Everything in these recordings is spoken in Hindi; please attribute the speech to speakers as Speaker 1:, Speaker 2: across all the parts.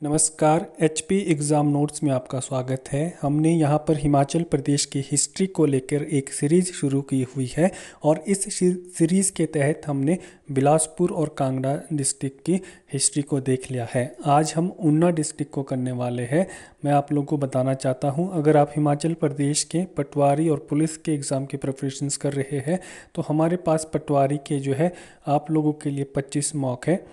Speaker 1: नमस्कार। एचपी एग्ज़ाम नोट्स में आपका स्वागत है। हमने यहाँ पर हिमाचल प्रदेश की हिस्ट्री को लेकर एक सीरीज़ शुरू की हुई है और इस सीरीज़ के तहत हमने बिलासपुर और कांगड़ा डिस्ट्रिक्ट की हिस्ट्री को देख लिया है। आज हम ऊना डिस्ट्रिक्ट को करने वाले हैं। मैं आप लोगों को बताना चाहता हूँ, अगर आप हिमाचल प्रदेश के पटवारी और पुलिस के एग्ज़ाम की प्रिपरेशंस कर रहे हैं तो हमारे पास पटवारी के जो है आप लोगों के लिए 25 मॉक है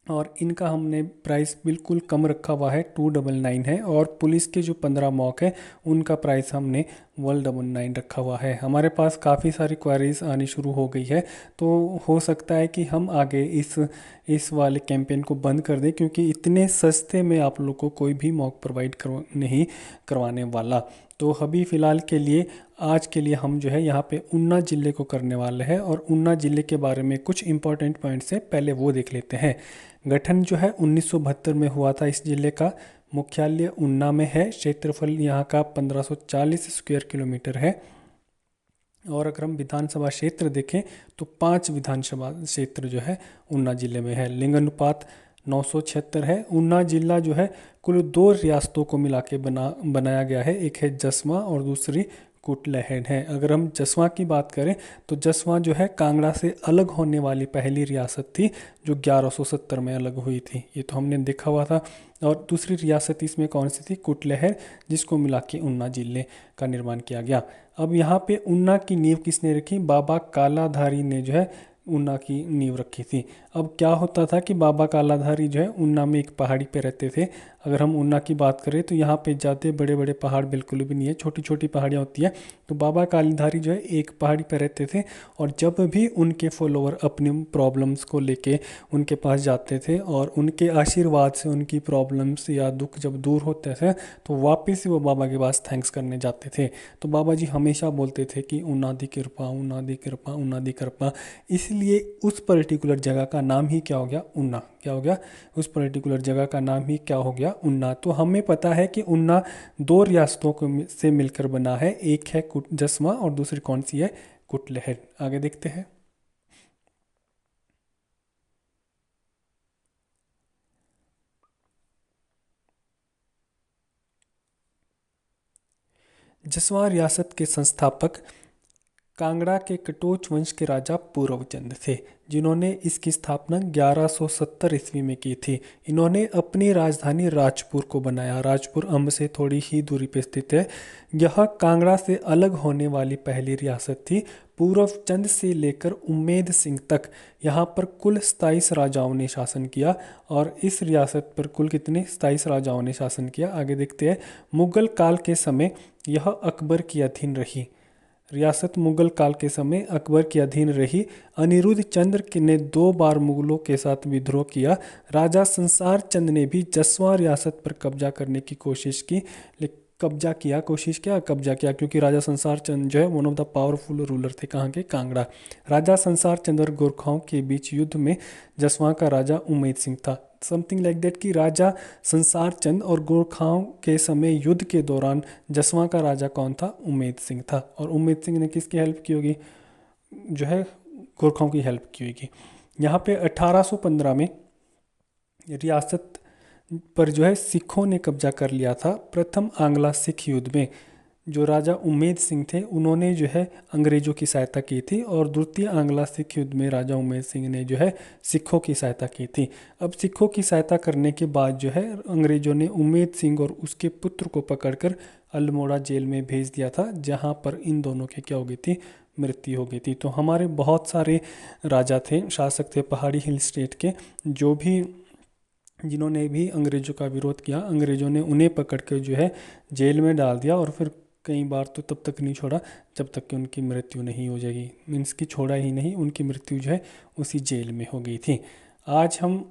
Speaker 1: और इनका हमने प्राइस बिल्कुल कम रखा हुआ है, 299 है। और पुलिस के जो 15 मॉक है उनका प्राइस हमने 199 रखा हुआ है। हमारे पास काफ़ी सारी क्वेरीज आनी शुरू हो गई है, तो हो सकता है कि हम आगे इस वाले कैंपेन को बंद कर दें, क्योंकि इतने सस्ते में आप लोग को कोई भी मॉक प्रोवाइड नहीं करवाने वाला। तो अभी फ़िलहाल के लिए आज के लिए हम जो है यहाँ पे ऊना ज़िले को करने वाले हैं और ऊना ज़िले के बारे में कुछ इंपॉर्टेंट पॉइंट्स हैं, पहले वो देख लेते हैं। गठन जो है 1972 में हुआ था इस ज़िले का। मुख्यालय ऊना में है। क्षेत्रफल यहाँ का 1540 स्क्वायर किलोमीटर है। और अगर हम विधानसभा क्षेत्र देखें तो 5 विधानसभा क्षेत्र जो है ऊना ज़िले में है। लिंग अनुपात 976 है। ऊना ज़िला जो है कुल 2 रियासतों को मिला के बनाया गया है। एक है जसवां और दूसरी कुटलैहड़ है। अगर हम जसवां की बात करें तो जसवां जो है कांगड़ा से अलग होने वाली पहली रियासत थी, जो 1170 में अलग हुई थी। ये तो हमने देखा हुआ था। और दूसरी रियासत इसमें कौन सी थी? कुटलैहड़, जिसको मिला के ऊना ज़िले का निर्माण किया गया। अब यहाँ पे ऊना की नींव किसने रखी? बाबा कालाधारी ने जो है ऊना की नींव रखी थी। अब क्या होता था कि बाबा कालाधारी जो है ऊना में एक पहाड़ी पे रहते थे। अगर हम ऊना की बात करें तो यहाँ पे ज़्यादा बड़े बड़े पहाड़ बिल्कुल भी नहीं है, छोटी छोटी पहाड़ियाँ होती हैं। तो बाबा कालाधारी जो है एक पहाड़ी पे रहते थे और जब भी उनके फॉलोअर अपनी प्रॉब्लम्स को लेके उनके पास जाते थे और उनके आशीर्वाद से उनकी प्रॉब्लम्स या दुख जब दूर होते थे तो वापस ही वो बाबा के पास थैंक्स करने जाते थे। तो बाबा जी हमेशा बोलते थे कि ऊना दी कृपा, ऊना दी कृपा, ऊना दी कृपा। इसलिए उस पर्टिकुलर जगह का नाम ही क्या हो गया? ऊना। क्या हो गया? उस पर्टिकुलर जगह का नाम ही क्या हो गया? ऊना। तो हमें पता है कि ऊना 2 रियासतों को से मिलकर बना है। एक है जसवां और दूसरी कौन सी है? कुटलैहड़। आगे देखते हैं। जसवां रियासत के संस्थापक कांगड़ा के कटोच वंश के राजा पूर्वचंद थे, जिन्होंने इसकी स्थापना 1170 ईस्वी में की थी। इन्होंने अपनी राजधानी राजपुर को बनाया। राजपुर अम्ब से थोड़ी ही दूरी पर स्थित है। यह कांगड़ा से अलग होने वाली पहली रियासत थी। पूर्वचंद से लेकर उम्मेद सिंह तक यहाँ पर कुल 27 राजाओं ने शासन किया। और इस रियासत पर कुल कितने? 27 राजाओं ने शासन किया। आगे देखते हैं। मुगल काल के समय यह अकबर की अधीन रही। रियासत मुगल काल के समय अकबर के अधीन रही। अनिरुद्ध चंद्र ने 2 बार मुगलों के साथ विद्रोह किया। राजा संसार चंद ने भी जसवां रियासत पर कब्जा करने की कोशिश की, कब्जा किया, क्योंकि राजा संसार चंद जो है one of the powerful ruler थे। कहाँ के? कांगड़ा। राजा संसार चंद और गोरखाओं के बीच युद्ध में जसवां का राजा उम्मेद सिंह था। समथिंग लाइक दैट कि राजा संसार चंद और गोरखाओं के समय युद्ध के दौरान जसवां का राजा कौन था? उम्मेद सिंह था। और उम्मेद सिंह ने किसकी हेल्प की होगी? जो है गोरखाओं की हेल्प की होगी। यहाँ पे 1815 में रियासत पर जो है सिखों ने कब्जा कर लिया था। प्रथम आंग्ला सिख युद्ध में जो राजा उम्मेद सिंह थे उन्होंने जो है अंग्रेज़ों की सहायता की थी, और द्वितीय आंग्ला सिख युद्ध में राजा उम्मेद सिंह ने जो है सिखों की सहायता की थी। अब सिखों की सहायता करने के बाद जो है अंग्रेज़ों ने उम्मेद सिंह और उसके पुत्र को पकड़कर अल्मोड़ा जेल में भेज दिया था, जहां पर इन दोनों की क्या हो गई थी? मृत्यु हो गई थी। तो हमारे बहुत सारे राजा थे, शासक थे पहाड़ी हिल स्टेट के, जिन्होंने भी अंग्रेज़ों का विरोध किया। अंग्रेज़ों ने उन्हें पकड़ के जो है जेल में डाल दिया, और फिर कई बार तो तब तक नहीं छोड़ा जब तक कि उनकी मृत्यु नहीं हो जाएगी। मीन्स की छोड़ा ही नहीं, उनकी मृत्यु जो है उसी जेल में हो गई थी। आज हम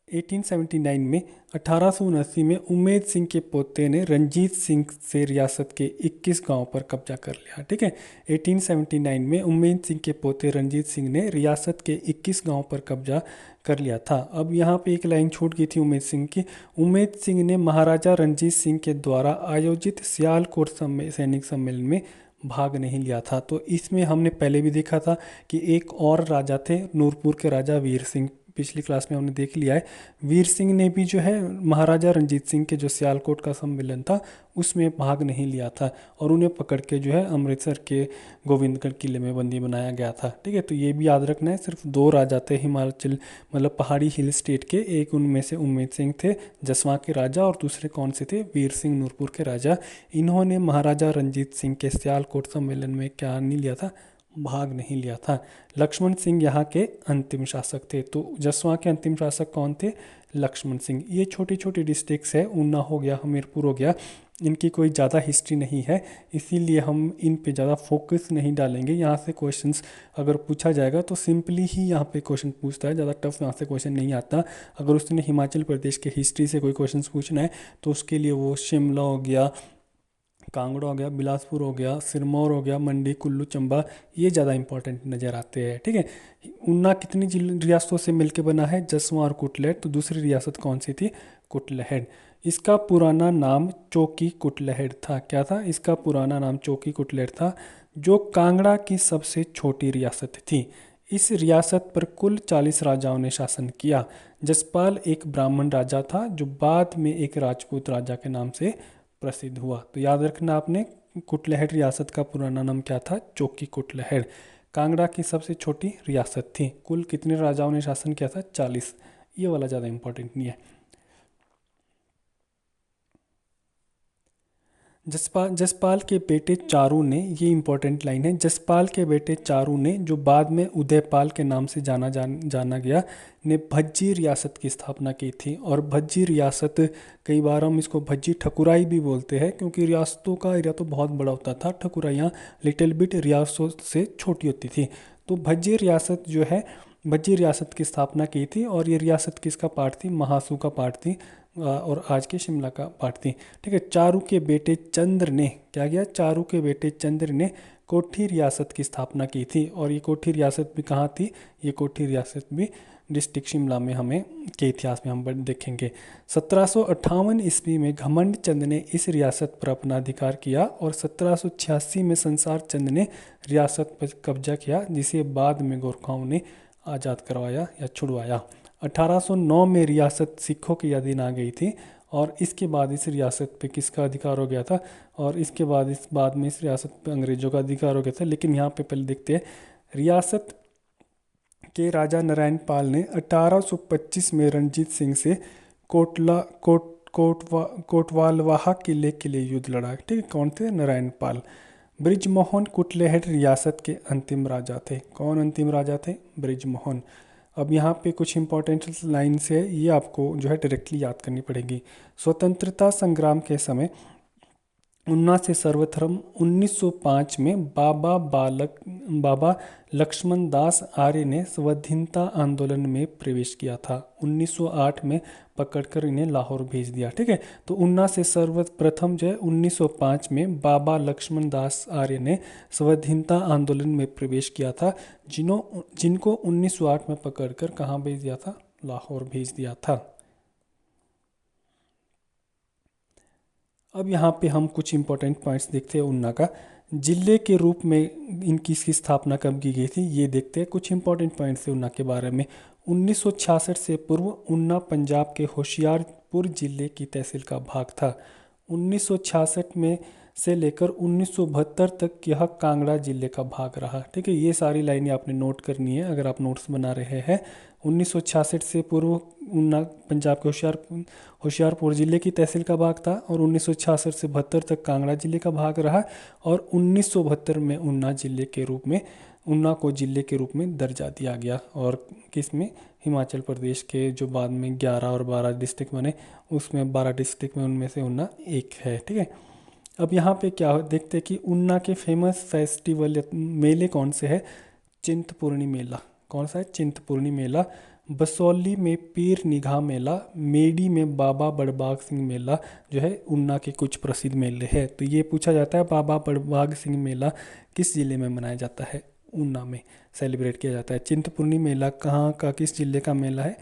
Speaker 1: 1879 में 1879 में उम्मेद सिंह के पोते ने रंजीत सिंह से रियासत के 21 गांव पर कब्जा कर लिया। ठीक है, 1879 में उम्मेद सिंह के पोते रंजीत सिंह ने रियासत के 21 गांव पर कब्जा कर लिया था। अब यहाँ पे एक लाइन छूट गई थी उम्मेद सिंह की। उम्मेद सिंह ने महाराजा रंजीत सिंह के द्वारा आयोजित सियालकोट सैनिक सम्मेलन में भाग नहीं लिया था। तो इसमें हमने पहले भी देखा था कि एक और राजा थे, नूरपुर के राजा वीर सिंह पिछली क्लास में हमने देख लिया है। वीर सिंह ने भी जो है महाराजा रंजीत सिंह के जो सियालकोट का सम्मेलन था उसमें भाग नहीं लिया था और उन्हें पकड़ के जो है अमृतसर के गोविंदगढ़ किले में बंदी बनाया गया था। ठीक है, तो ये भी याद रखना है। सिर्फ दो राजा थे हिमाचल मतलब पहाड़ी हिल स्टेट के, एक उनमें से उम्मेद सिंह थे जसवा के राजा और दूसरे कौन से थे, वीर सिंह नूरपुर के राजा। इन्होंने महाराजा रंजीत सिंह के सियालकोट सम्मेलन में क्या नहीं लिया था, भाग नहीं लिया था। लक्ष्मण सिंह यहाँ के अंतिम शासक थे। तो जसवा के अंतिम शासक कौन थे, लक्ष्मण सिंह। ये छोटी छोटी डिस्ट्रिक्ट्स है, ऊना हो गया, हमीरपुर हो गया, इनकी कोई ज़्यादा हिस्ट्री नहीं है, इसीलिए हम इन पे ज़्यादा फोकस नहीं डालेंगे। यहाँ से क्वेश्चंस अगर पूछा जाएगा तो सिंपली ही यहाँ पे क्वेश्चन पूछता है, ज़्यादा टफ यहाँ से क्वेश्चन नहीं आता। अगर उसने हिमाचल प्रदेश के हिस्ट्री से कोई क्वेश्चन पूछना है तो उसके लिए वो शिमला हो गया, कांगड़ा हो गया, बिलासपुर हो गया, सिरमौर हो गया, मंडी, कुल्लू, चंबा, ये ज़्यादा इंपॉर्टेंट नज़र आते हैं। ठीक है, ऊना कितनी रियासतों से मिलकर बना है, जसवा और कुटलैहड़। तो दूसरी रियासत कौन सी थी, कुटलैहड़। इसका पुराना नाम चौकी कुटलैहड़ था। क्या था, इसका पुराना नाम चौकी कुटलैहड़ था, जो कांगड़ा की सबसे छोटी रियासत थी। इस रियासत पर कुल 40 राजाओं ने शासन किया। जसपाल एक ब्राह्मण राजा था जो बाद में एक राजपूत राजा के नाम से प्रसिद्ध हुआ। तो याद रखना आपने, कुटलैहड़ रियासत का पुराना नाम क्या था, चौकी कुटलैहड़। कांगड़ा की सबसे छोटी रियासत थी। कुल कितने राजाओं ने शासन किया था, 40। ये वाला ज़्यादा इंपॉर्टेंट नहीं है। जसपाल के बेटे चारू ने, ये इंपॉर्टेंट लाइन है, जसपाल के बेटे चारू ने, जो बाद में उदयपाल के नाम से जाना गया, ने भज्जी रियासत की स्थापना की थी। और भज्जी रियासत, कई बार हम इसको भज्जी ठकुराई भी बोलते हैं क्योंकि रियासतों का एरिया तो बहुत बड़ा होता था, ठकुराइयाँ लिटिल बिट रियासतों से छोटी होती थी। तो भज्जी रियासत जो है, भज्जी रियासत की स्थापना की थी और ये रियासत किसका पार्ट थी, महासू का पार्ट थी और आज के शिमला का पार्ट थी। ठीक है, चारू के बेटे चंद्र ने क्या किया, चारू के बेटे चंद्र ने कोठी रियासत की स्थापना की थी। और ये कोठी रियासत भी कहाँ थी, ये कोठी रियासत भी डिस्ट्रिक्ट शिमला में हमें के इतिहास में हम देखेंगे। 1758 ईस्वी में घमंड चंद ने इस रियासत पर अपना अधिकार किया और 1786 में संसार चंद ने रियासत पर कब्जा किया, जिसे बाद में गोरखाओं ने आज़ाद करवाया या छुड़वाया। 1809 में रियासत सिखों के अधीन आ गई थी और इसके बाद इस रियासत पे किसका अधिकार हो गया था, और इसके बाद में इस रियासत पे अंग्रेज़ों का अधिकार हो गया था। लेकिन यहाँ पे पहले देखते हैं, रियासत के राजा नारायण पाल ने 1825 में रणजीत सिंह से कोटवालवाहा किले के लिए युद्ध लड़ा। ठीक है, कौन थे, नारायण पाल। बृजमोहन कुटलैहड़ रियासत के अंतिम राजा थे। कौन अंतिम राजा थे, बृजमोहन। अब यहाँ पे कुछ इंपॉर्टेंट लाइन्स है, ये आपको जो है डायरेक्टली याद करनी पड़ेगी। स्वतंत्रता संग्राम के समय ऊना से सर्वप्रथम 1905 में बाबा लक्ष्मण दास आर्य ने स्वाधीनता आंदोलन में प्रवेश किया था। 1908 में पकड़कर इन्हें लाहौर भेज दिया। ठीक है, तो ऊना से सर्वप्रथम जो है 1905 में बाबा लक्ष्मण दास आर्य ने स्वाधीनता आंदोलन में प्रवेश किया था, जिनको 1908 में पकड़कर कहाँ भेज दिया था, लाहौर भेज दिया था। अब यहाँ पे हम कुछ इंपॉर्टेंट पॉइंट्स देखते हैं ऊना का। जिले के रूप में इनकी इसकी स्थापना कब की गई थी, ये देखते हैं। कुछ इंपॉर्टेंट पॉइंट्स हैं ऊना के बारे में। 1966 से पूर्व ऊना पंजाब के होशियारपुर जिले की तहसील का भाग था। 1966 में से लेकर 1972 तक यह कांगड़ा जिले का भाग रहा। ठीक है, ये सारी लाइनें आपने नोट करनी है अगर आप नोट्स बना रहे हैं। 1966 से पूर्व ऊना पंजाब के होशियारपुर जिले की तहसील का भाग था और 1966 से 72 तक कांगड़ा जिले का भाग रहा और 1972 में ऊना को जिले के रूप में दर्जा दिया गया। और किसमें, हिमाचल प्रदेश के जो बाद में 11 और 12 डिस्ट्रिक्ट बने, उसमें 12 डिस्ट्रिक्ट में उनमें से ऊना एक है। ठीक है, अब यहाँ पे क्या देखते हैं कि ऊना के फेमस फेस्टिवल मेले कौन से है, चिंतपूर्णी मेला। कौन सा है, चिंतपूर्णी मेला। बसौली में पीर निगाह मेला, मेडी में बाबा बड़बाग सिंह मेला जो है ऊना के कुछ प्रसिद्ध मेले हैं। तो ये पूछा जाता है, बाबा बड़बाग सिंह मेला किस जिले में मनाया जाता है, ऊना में सेलिब्रेट किया जाता है। चिंतपूर्णी मेला कहाँ का, किस जिले का मेला है,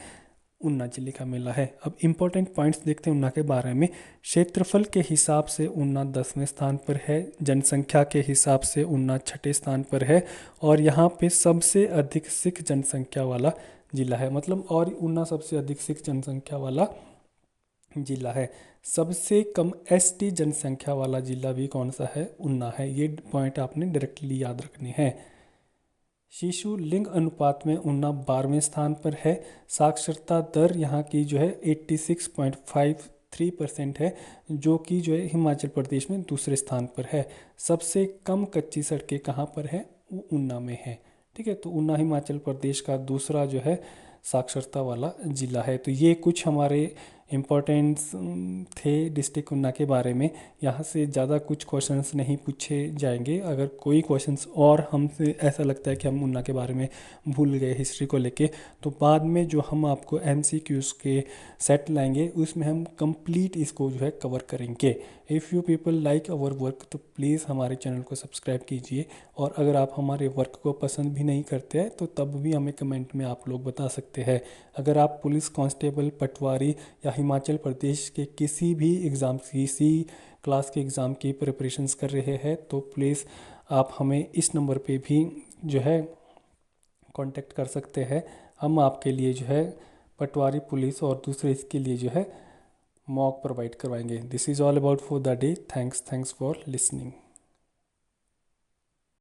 Speaker 1: ऊना जिले का मेला है। अब इंपॉर्टेंट पॉइंट्स देखते हैं ऊना के बारे में। क्षेत्रफल के हिसाब से ऊना 10वें स्थान पर है, जनसंख्या के हिसाब से ऊना 6ठे स्थान पर है और यहाँ पे सबसे अधिक सिख जनसंख्या वाला जिला है, मतलब और ऊना सबसे अधिक सिख जनसंख्या वाला जिला है। सबसे कम एसटी जनसंख्या वाला जिला भी कौन सा है? ऊना है। ये पॉइंट आपने डायरेक्टली याद रखने हैं। शिशु लिंग अनुपात में ऊना 12वें स्थान पर है। साक्षरता दर यहाँ की जो है 86.53% है, जो कि जो है हिमाचल प्रदेश में दूसरे स्थान पर है। सबसे कम कच्ची सड़कें कहाँ पर है? वो ऊना में है। ठीक है, तो ऊना हिमाचल प्रदेश का दूसरा जो है साक्षरता वाला जिला है। तो ये कुछ हमारे इम्पोर्टेंट्स थे डिस्ट्रिक्ट ऊना के बारे में। यहाँ से ज़्यादा कुछ क्वेश्चंस नहीं पूछे जाएंगे। अगर कोई क्वेश्चंस और हमसे ऐसा लगता है कि हम ऊना के बारे में भूल गए हिस्ट्री को लेके, तो बाद में जो हम आपको MCQs के सेट लाएंगे उसमें हम कंप्लीट इसको जो है कवर करेंगे। If you people like our work तो प्लीज़ हमारे चैनल को सब्सक्राइब कीजिए। और अगर आप हमारे वर्क को पसंद भी नहीं करते हैं तो तब भी हमें कमेंट में आप लोग बता सकते हैं। अगर आप पुलिस कांस्टेबल, पटवारी या हिमाचल प्रदेश के किसी भी एग्ज़ाम, किसी क्लास के एग्ज़ाम की प्रिपरेशंस कर रहे हैं तो प्लीज़ आप हमें इस नंबर पे भी जो है कांटेक्ट कर सकते हैं। हम आपके लिए जो है पटवारी, पुलिस और दूसरे इसके लिए जो है मॉक प्रोवाइड करवाएंगे। This is all about for the day. Thanks for listening.